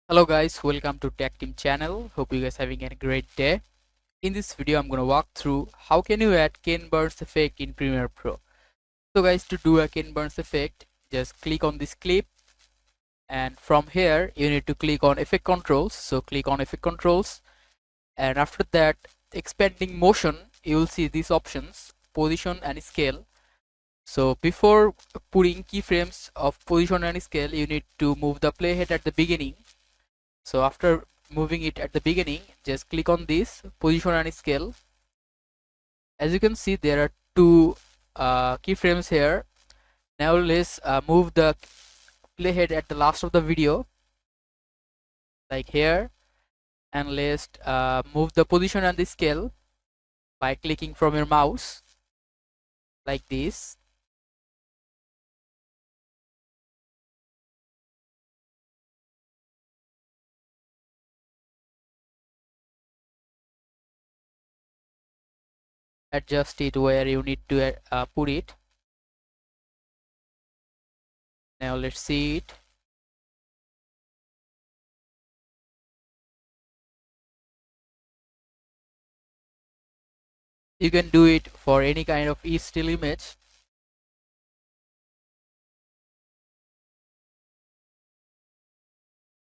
Hello guys, welcome to Tactim channel. Hope you guys having a great day. In this video I'm gonna walk through how can you add Ken Burns effect in Premiere Pro. So guys, to do a Ken Burns effect, just click on this clip, and from here you need to click on effect controls. So click on effect controls, and after that expanding motion, you will see these options: position and scale. So before putting keyframes of position and scale, you need to move the playhead at the beginning. So after moving it at the beginning, just click on this position and scale. As you can see, there are two keyframes here. Now let's move the playhead at the last of the video, like here, and let's move the position and the scale by clicking from your mouse, like this. Adjust it where you need to put it. Now let's see it. You can do it for any kind of still image.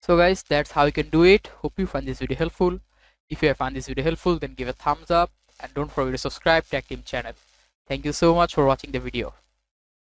So guys, that's how you can do it. Hope you find this video helpful. If you have found this video helpful, then give a thumbs up and don't forget to subscribe to Tactim channel. Thank you so much for watching the video.